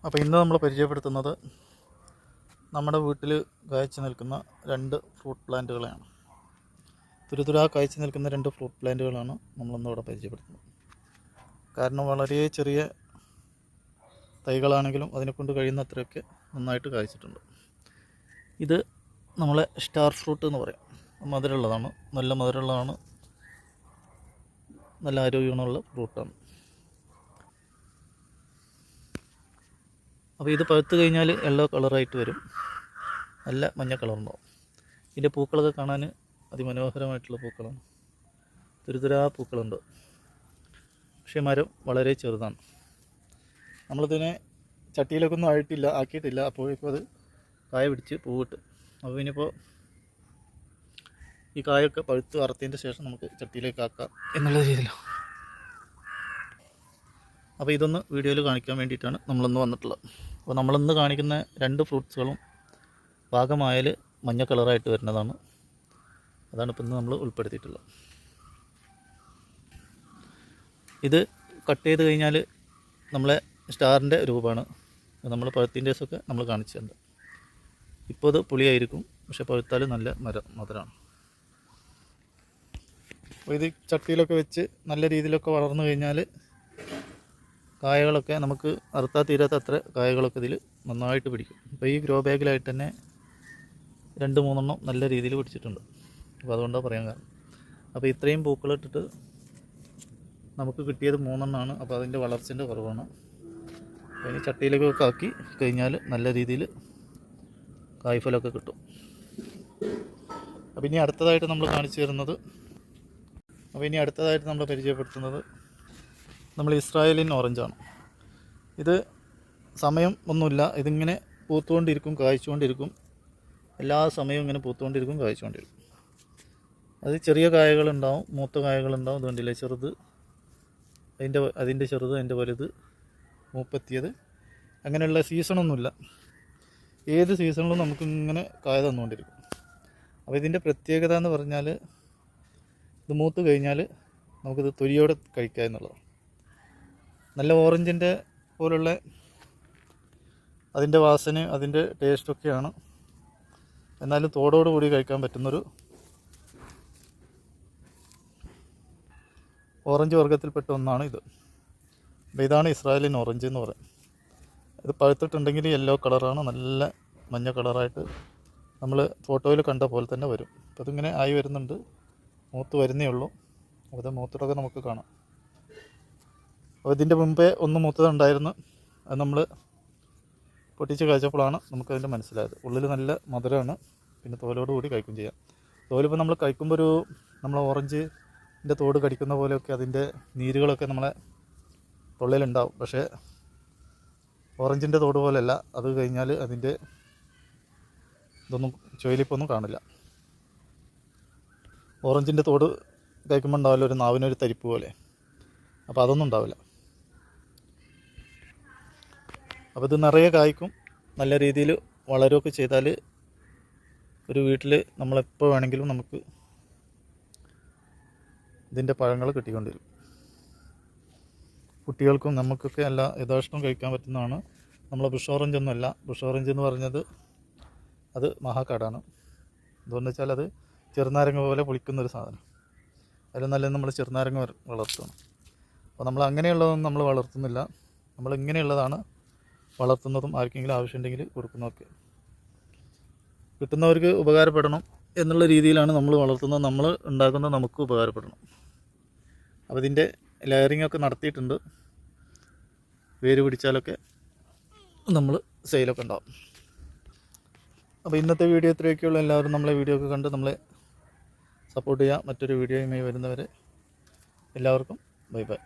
അപ്പോൾ ഇന്ന് നമ്മൾ പരിചയപ്പെടുത്തുന്നത് നമ്മുടെ വീട്ടിൽ കായ്ച്ചു നിൽക്കുന്ന രണ്ട് ഫ്രൂട്ട് പ്ലാന്റുകളെയാണ്. തുരുതുരാ കായ്ച്ചു നിൽക്കുന്ന രണ്ട് ഫ്രൂട്ട് പ്ലാന്റുകളാണ് നമ്മളിന്നിവിടെ പരിചയപ്പെടുത്തുന്നത്. കാരണം വളരെ ചെറിയ തൈകളാണെങ്കിലും അതിനെക്കൊണ്ട് കഴിയുന്നത്രയൊക്കെ നന്നായിട്ട് കായ്ച്ചിട്ടുണ്ട്. ഇത് നമ്മളെ സ്റ്റാർ ഫ്രൂട്ട് എന്ന് പറയും. മധുരമുള്ളതാണ്, നല്ല മധുരമുള്ളതാണ്, നല്ല ആരോഗ്യമുള്ള ഫ്രൂട്ടാണ്. അപ്പോൾ ഇത് പഴുത്ത് കഴിഞ്ഞാൽ യെല്ലോ കളറായിട്ട് വരും, നല്ല മഞ്ഞ കളറുണ്ടാവും. ഇതിൻ്റെ പൂക്കളൊക്കെ കാണാൻ അതിമനോഹരമായിട്ടുള്ള പൂക്കളാണ്, തുരുതുരാ പൂക്കളുണ്ട്. പക്ഷേ മരം വളരെ ചെറുതാണ്. നമ്മളിതിനെ ചട്ടിയിലൊക്കെ ഒന്നും ആക്കിയിട്ടില്ല, അപ്പോഴേക്കും അത് കായ പിടിച്ച് പൂവിട്ട്. അപ്പോൾ ഇനിയിപ്പോൾ ഈ കായൊക്കെ പഴുത്ത് അറുത്തതിൻ്റെ ശേഷം നമുക്ക് ചട്ടിയിലേക്ക് ആക്കാം എന്നുള്ള രീതിയിലാണ്. അപ്പോൾ ഇതൊന്ന് വീഡിയോയിൽ കാണിക്കാൻ വേണ്ടിയിട്ടാണ് നമ്മളിന്ന് വന്നിട്ടുള്ളത്. അപ്പോൾ നമ്മളിന്ന് കാണിക്കുന്ന രണ്ട് ഫ്രൂട്ട്സുകളും പാകമായാൽ മഞ്ഞ കളറായിട്ട് വരുന്നതാണ്. അതാണ് ഇപ്പം ഇന്ന് നമ്മൾ ഉൾപ്പെടുത്തിയിട്ടുള്ളത്. ഇത് കട്ട് ചെയ്ത് കഴിഞ്ഞാൽ നമ്മളെ സ്റ്റാറിൻ്റെ രൂപമാണ്. നമ്മൾ പഴുത്തിൻ്റെ ദിവസമൊക്കെ നമ്മൾ കാണിച്ചിട്ടുണ്ട്. ഇപ്പോൾ ഇത് പുളിയായിരിക്കും, പക്ഷെ പഴുത്താൽ നല്ല മധുരമാണ്. അപ്പോൾ ഇത് ചട്ടിയിലൊക്കെ വെച്ച് നല്ല രീതിയിലൊക്കെ വളർന്നു കഴിഞ്ഞാൽ കായകളൊക്കെ നമുക്ക് അറുത്താൽ തീരാത്ത അത്ര കായകളൊക്കെ ഇതിൽ നന്നായിട്ട് പിടിക്കും. അപ്പോൾ ഈ ഗ്രോ ബാഗിലായിട്ട് തന്നെ 2-3 നല്ല രീതിയിൽ പിടിച്ചിട്ടുണ്ട്. അപ്പോൾ അതുകൊണ്ടാണ് പറയാൻ കാരണം. അപ്പോൾ ഇത്രയും പൂക്കളിട്ടിട്ട് നമുക്ക് കിട്ടിയത് 3 അപ്പോൾ അതിൻ്റെ വളർച്ചൻ്റെ കുറവാണ്. അപ്പോൾ ഇനി ചട്ടിയിലേക്കൊക്കെ ആക്കി കഴിഞ്ഞാൽ നല്ല രീതിയിൽ കായ്ഫലമൊക്കെ കിട്ടും. അപ്പോൾ ഇനി അടുത്തതായിട്ട് നമ്മൾ പരിചയപ്പെടുത്തുന്നത് നമ്മൾ ഇസ്രായേലിൻ ഓറഞ്ചാണ്. ഇത് സമയം ഒന്നുമില്ല, ഇതിങ്ങനെ പൂത്തുകൊണ്ടിരിക്കും, കായ്ച്ചുകൊണ്ടിരിക്കും. എല്ലാ സമയവും ഇങ്ങനെ പൂത്തുകൊണ്ടിരിക്കും, കായ്ച്ചുകൊണ്ടിരിക്കും. അത് ചെറിയ കായകളുണ്ടാവും, മൂത്ത കായകളുണ്ടാവും. അതുകൊണ്ടില്ലേ ചെറുത്, അതിൻ്റെ ചെറുത്, അതിൻ്റെ വലുത്, മൂപ്പെത്തിയത്, അങ്ങനെയുള്ള സീസണൊന്നുമില്ല. ഏത് സീസണിലും നമുക്കിങ്ങനെ കായ തന്നുകൊണ്ടിരിക്കും. അപ്പോൾ ഇതിൻ്റെ പ്രത്യേകത എന്ന് പറഞ്ഞാൽ ഇത് മൂത്ത് കഴിഞ്ഞാൽ നമുക്കിത് തൊലിയോടെ കഴിക്കുക എന്നുള്ളതാണ്. നല്ല ഓറഞ്ചിൻ്റെ പോലുള്ള അതിൻ്റെ വാസന, അതിൻ്റെ ടേസ്റ്റൊക്കെയാണ്. എന്നാലും തോടോട് കൂടി കഴിക്കാൻ പറ്റുന്നൊരു ഓറഞ്ച് വർഗ്ഗത്തിൽപ്പെട്ട ഒന്നാണ് ഇത്. അപ്പോൾ ഇതാണ് ഇസ്രായേലിൻ ഓറഞ്ച് എന്ന് പറയും. ഇത് പഴുത്തിട്ടുണ്ടെങ്കിൽ യെല്ലോ കളറാണ്, നല്ല മഞ്ഞ കളറായിട്ട് നമ്മൾ ഫോട്ടോയിൽ കണ്ട പോലെ തന്നെ വരും. അപ്പോൾ ഇതിങ്ങനെ ആയി വരുന്നുണ്ട്, മൂത്ത് വരുന്നേ ഉള്ളൂ. അത് മൂത്തിട്ടൊക്കെ നമുക്ക് കാണാം. അപ്പോൾ ഇതിൻ്റെ മുമ്പേ ഒന്ന് മൂത്തതുണ്ടായിരുന്നു, അത് നമ്മൾ പൊട്ടിച്ച് കഴിച്ചപ്പോഴാണ് നമുക്കതിൻ്റെ മനസ്സിലായത്. ഉള്ളിൽ നല്ല മധുരമാണ്, പിന്നെ തോലോട് കൂടി കഴിക്കും ചെയ്യാം. തോലിപ്പോൾ നമ്മൾ കഴിക്കുമ്പോൾ നമ്മൾ ഓറഞ്ചിൻ്റെ തോട് കടിക്കുന്ന പോലെയൊക്കെ അതിൻ്റെ നീരുകളൊക്കെ നമ്മളെ തൊള്ളിലുണ്ടാവും. പക്ഷേ ഓറഞ്ചിൻ്റെ തോട് പോലെയല്ല, അത് കഴിഞ്ഞാൽ അതിൻ്റെ ഇതൊന്നും ചുവലിപ്പൊന്നും കാണില്ല. ഓറഞ്ചിൻ്റെ തോട് കഴിക്കുമ്പോൾ ഉണ്ടാവില്ല ഒരു നാവിനൊരു തരിപ്പ് പോലെ, അപ്പോൾ അതൊന്നും ഉണ്ടാവില്ല. അപ്പോൾ ഇത് നിറയെ കായ്ക്കും, നല്ല രീതിയിൽ വളരുകയൊക്കെ ചെയ്താൽ ഒരു വീട്ടിൽ നമ്മളെപ്പോൾ വേണമെങ്കിലും നമുക്ക് ഇതിൻ്റെ പഴങ്ങൾ കിട്ടിക്കൊണ്ടിരിക്കും. കുട്ടികൾക്കും നമുക്കൊക്കെ എല്ലാ യഥാർത്ഥം കഴിക്കാൻ പറ്റുന്നതാണ്. നമ്മളെ ബുഷ് ഓറഞ്ചൊന്നുമല്ല. ബുഷ് ഓറഞ്ച് എന്ന് പറഞ്ഞത് അത് മഹാക്കാടാണ്. എന്തുകൊണ്ടെന്ന് വെച്ചാൽ അത് ചെറുനാരങ്ങ പോലെ പൊളിക്കുന്നൊരു സാധനം. അതിൽ നല്ല നമ്മൾ ചെറുനാരങ്ങ വളർത്തുകയാണ്. അപ്പോൾ നമ്മൾ അങ്ങനെയുള്ളതൊന്നും നമ്മൾ വളർത്തുന്നില്ല. നമ്മൾ ഇങ്ങനെയുള്ളതാണ് വളർത്തുന്നതും ആർക്കെങ്കിലും ആവശ്യമുണ്ടെങ്കിൽ കൊടുക്കുന്നതൊക്കെ. കിട്ടുന്നവർക്ക് ഉപകാരപ്പെടണം എന്നുള്ള രീതിയിലാണ് നമ്മൾ വളർത്തുന്നത്, നമ്മൾ ഉണ്ടാക്കുന്നത് നമുക്ക് ഉപകാരപ്പെടണം. അപ്പോൾ ഇതിൻ്റെ ലെയറിങ്ങൊക്കെ നടത്തിയിട്ടുണ്ട്. വേര് പിടിച്ചാലൊക്കെ നമ്മൾ സെയിലൊക്കെ ഉണ്ടാവും. അപ്പോൾ ഇന്നത്തെ വീഡിയോ ഇത്രയൊക്കെയുള്ള. എല്ലാവരും നമ്മളെ വീഡിയോ ഒക്കെ കണ്ട് നമ്മളെ സപ്പോർട്ട് ചെയ്യുക. മറ്റൊരു വീഡിയോയുമായി വരുന്നവരെ എല്ലാവർക്കും ബൈ ബൈ.